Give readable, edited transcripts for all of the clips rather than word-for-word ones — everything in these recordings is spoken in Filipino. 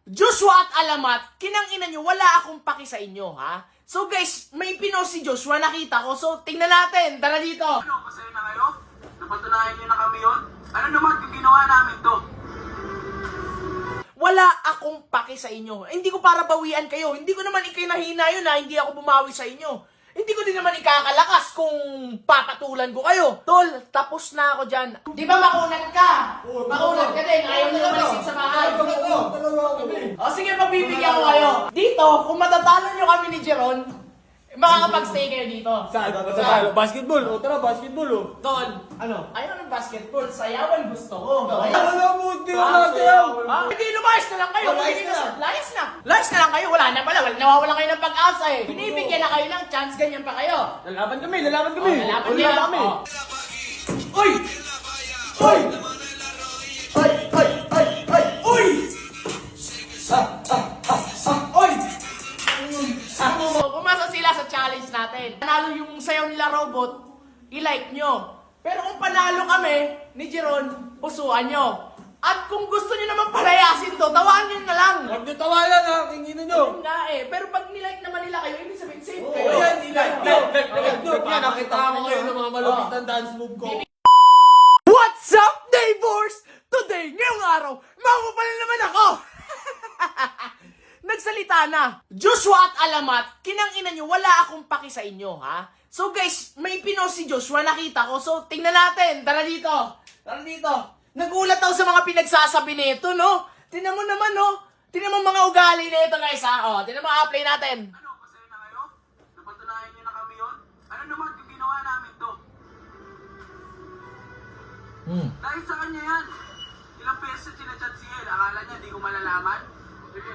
Joshua at Alamat, kinangina nyo, wala akong paki sa inyo, ha? So guys, may pinost si Joshua, nakita ko. So tingnan natin, tara dito. Ano, masaya na kayo? Napatunayan niyo na kami yun? Ano naman yung ginawa namin to? Wala akong paki sa inyo. Hindi ko para bawian kayo. Hindi ko naman ikinahina yun na hindi ako bumawi sa inyo. Hindi ko din naman ikakalakas kung papatulan ko kayo. Tol, tapos na ako dyan. Di ba makunat ka? Makunat ka din. Ayaw na naman sa bahay. O sige, pagbibigyan ko kayo. Dito, kung matatalo nyo kami ni Jeron, makakapag-stay kayo dito. Saan? Matatalo? Basketball? O tara, basketball o. Tol, ano? Ayaw ng basketball. Sayawan gusto ko. Wala mo, di wala sayaw. Hindi, lumayas na lang kayo. Lumayas na. Layas na. Layas na lang kayo. Wala na pala. Nawawalan kayo ng pag-asa eh. Binibigyan na kayo ng chance. Ganyan pa kayo. Lalaban kami, lalaban kami. Lalaban Wala nila. kami. Uy! Uy! Uy! Uy! Uy! Uy! Uy! Uy! Pumasa sila sa challenge natin. Panalo yung sayaw nila robot, i-like nyo. Pero kung panalo kami ni Jeron, pusuan nyo. At kung gusto nyo naman palayasin to, tawaan nyo na lang. Huwag niyo tawanan ha, kinginin nyo. Yun nga eh. Pero pag nilike naman nila kayo, ibig sabihin safe Oo, kayo. yan, like. Yan, Nakita ko ngayon ng mga malupit ang dance move ko. What's up, neighbors? Today, ngayong araw, makukupal naman ako! Nagsalita na. Joshua at Alamat, kinangina nyo, wala akong paki sa inyo, ha? So guys, may pinost si Joshua, nakita ko. So tingnan natin, tara dito. Tara dito. Nagulat ako sa mga pinagsasabi nito, no? Tingnan mo naman, no? Tingnan mo mga ugali nito, guys, ha? O, tingnan mo, play natin. Ano, masaya na kayo? Napatunayan niyo na kami yun? Ano naman yung ginawa namin to? Dahil sa kanya yan. Ilang beses sinachat si El. Akala niya di ko malalaman? Sige,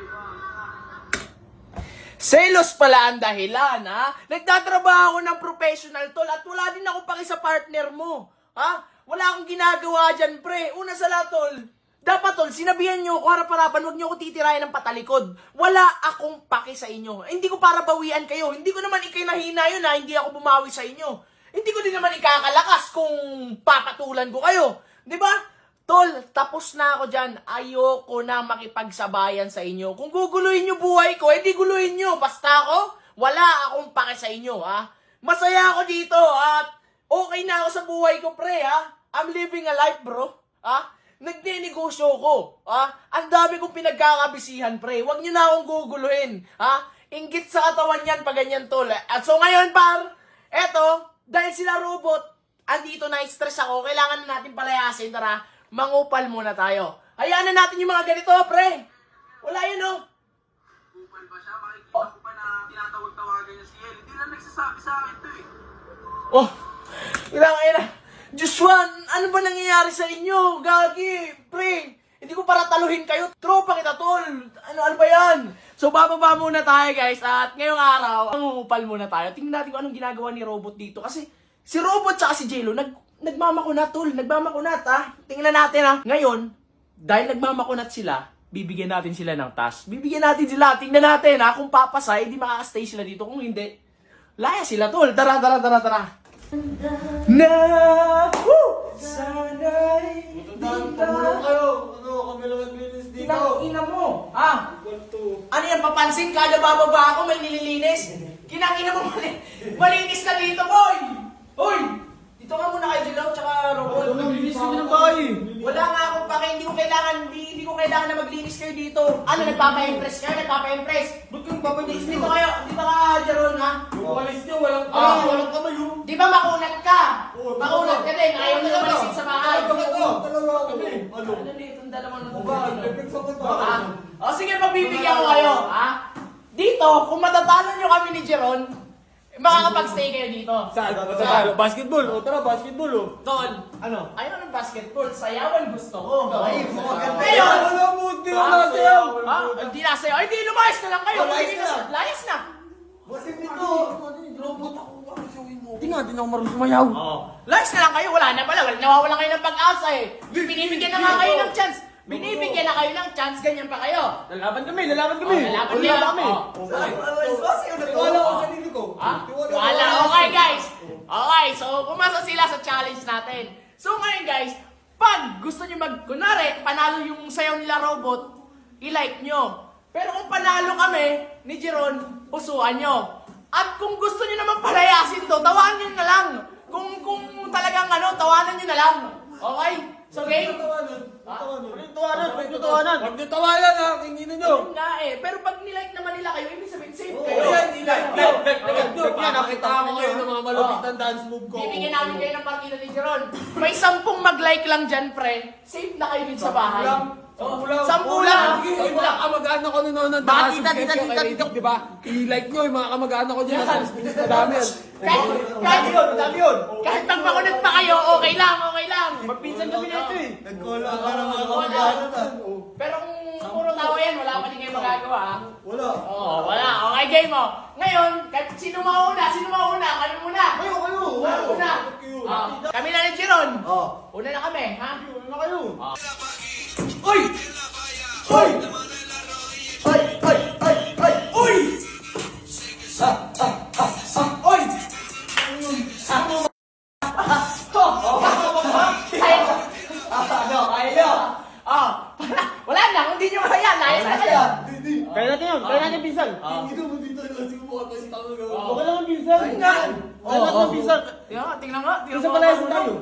Selos pala ang dahilan, ha? Nagtatrabaho ako ng professional, tol, at wala din ako paki sa partner mo, ha? Wala akong ginagawa dyan, pre. Una sa lahat, tol. Dapat, tol, sinabihan nyo ako, harap-harapan, huwag nyo ako titirayan ng patalikod. Wala akong paki sa inyo. Hindi ko para bawian kayo. Hindi ko naman ikinahina yun na hindi ako bumawi sa inyo. Hindi ko din naman ikakalakas kung papatulan ko kayo. Di ba? Tol, tapos na ako dyan. Ayoko na makipagsabayan sa inyo. Kung guguluhin nyo buhay ko, edi guluhin nyo. Basta ako, wala akong paki sa inyo, ha? Masaya ako dito, at okay na ako sa buhay ko, pre, ha? I'm living a life, bro. Ha? Nagdenegosyo ko, ha? Ang dami kong pinagkakabisihan, pre. Huwag nyo na akong guguluhin, ha? Inggit sa katawan yan pag ganyan, tol. At so ngayon, par, eto, dahil sila robot, andito na stress ako, kailangan na natin palayasin, tara, mangupal muna tayo. Hayaan na natin yung mga ganito, pre. Wala yun, oh. kupal pa siya. Makikita ko pa na tinatawag-tawagan niya si El. Hindi lang nagsasabi sa akin to eh. Oh, kailangan na. Joshua, ano ba nangyayari sa inyo? Gagi, pre. Hindi ko para taluhin kayo. Tropa kita, tol. Ano ba yan? So, bababa muna tayo, guys. At ngayong araw, mangungupal muna tayo. Tingnan natin kung anong ginagawa ni Robot dito. Kasi si Robot tsaka si Jello, nagmamakunat, tol. Nagmamakunat, ha? Tingnan natin, ha? Ngayon, dahil nagmamakunat sila, bibigyan natin sila ng task. Bibigyan natin sila. Tingnan natin, ha? Kung papasay, hindi makakastay sila dito. Kung hindi, laya sila, tol. Tara. Na, sana'y Tandaan, pamulong kayo. Ano, kami lang naglinis dito. Kinang ina mo, ha? Ganto. Ano yan, papansin? Kada bababa ako, may nililinis. Kinang ina mo, malinis na dito, boy! Hoy! Dito ka muna kay Jilaw, tsaka Robot. Ano, naglinis kami ng bahay. Wala nga akong pake, hindi ko kailangan na maglinis kayo dito. Ano, nagpapa-impress kayo? Nagpapa-impress? Ba't kang papaglinis Dito kayo, dito ka, Jeron, ha? Yung walis niyo, walang Ah. walang kamay yung. Di ba makunat ka? Oo, Makunat ka din, ayaw na talaga. lumalisin sa bahay. Dalawa kami. Ano? Ano dito, ang dalawa na Ba, effect sa Ah, o sige, pagbibigyan ko kayo, ha? Dito, kung matatalo nyo kami ni Jeron, makakapag-stay kayo dito. Saan? Matatalo? Basketball? O tara, basketball o. Tol, Ano? ayaw ng basketball, sayawan gusto ko. Ay, Ngayon, wala mo, di wala sayaw. ha? Hindi na sayaw. Ay, di, lumayas na lang kayo. Lumayas na. Layas na. Basit nito. Robot ako. Hindi nga, di na ako marunong sumayaw. Layas na lang kayo. Wala na pala. Nawawalan kayo ng pag-asa eh. Binibigyan na nga kayo ng chance. Binibigyan na kayo ng chance. Ganyan pa kayo. Lalaban kami, lalaban kami. Lalaban Wala niya. kami. Tiwala ko sa sarili ko. Ha? Wala. Okay, guys. Okay, so pumasa sila sa challenge natin. So ngayon, guys, pag gusto nyo kunwari, panalo yung sayaw nila robot, i-like nyo. Pero kung panalo kami ni Jeron, pusuan nyo. At kung gusto nyo naman palayasin to, tawanan nyo na lang. Kung talagang tawanan nyo na lang. Okay? So game? Huwag niyo tawanan ha, kinginin nyo. Yun nga eh. Pero pag nilike naman nila kayo, ibig sabihin safe Oo, kayo. yan, nakita ko ngayon ng mga malupitan dance move ko. Bibigyan namin kayo ng partida ni Jeron. May 10 mag-like lang dyan, pre. Safe na kayo din sa bahay. Sampu lang. Yung mga kamag-anak ko nanonood na dito, di ba? I-like nyo yung mga kamag-anak ko dyan. Nasa Pinas na dami yan. Kahit magpakunat pa kayo, okay lang. Magpinsan kami nito eh. Nagkola ka ng mga kamag-anak na. Pero kung puro tawa yan, wala pa din kayo magagawa. Ha? Wala. Oo, wala. Okay, game mo. Ngayon, kahit sino mauna? Kami muna. Kayo. Una. Kami na ni Jeron. Oh. Una na kami, ha? Ano na kayo? Uy! Hoy! Uy! Uy! Wala na, kung di nyo kaya, layas na kayo. Kaya natin pinsan. Dito mo dito lang sinubukan tayo sa tao. Okay lang ang pinsan. Ayun nga. Kaya natin ang pinsan. Tingnan nga. Pinsan pala yasin tayo.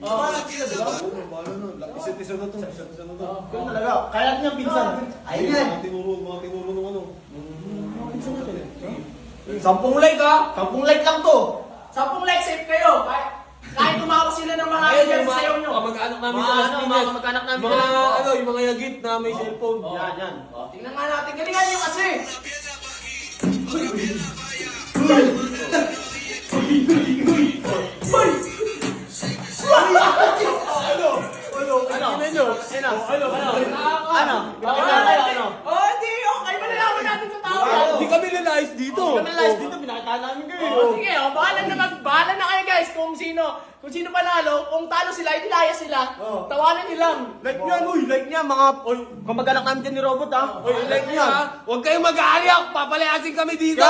Bahala sila, di ba? Bahala na. Isa't-isa na to. Ganun talaga. Kaya natin ang pinsan. Ayun yan. Mga tinuro ng ano. 10 like ha. 10 like lang to. 10 like safe kayo. Kahit tumawag sila ng mga agent sa sayo nyo. Kamag-anak namin sa Las Pinas. mga kamag-anak namin. Yung mga yagit na may cellphone. Yan. Tingnan nga natin. Galingan nyo kasi. Oh, di. Okay, malalaman natin sa tao. Hindi kami lalayas dito. Pinakita namin kayo. Oh, sige, bahala na kayo guys kung sino panalo, kung talo sila, idilaya sila. Tawanan nyo lang. Like niya, mga kamag-anak namin dyan ni Robot ha. Like niya. Huwag kayong mag-aaliyak, papalayasin kami dito.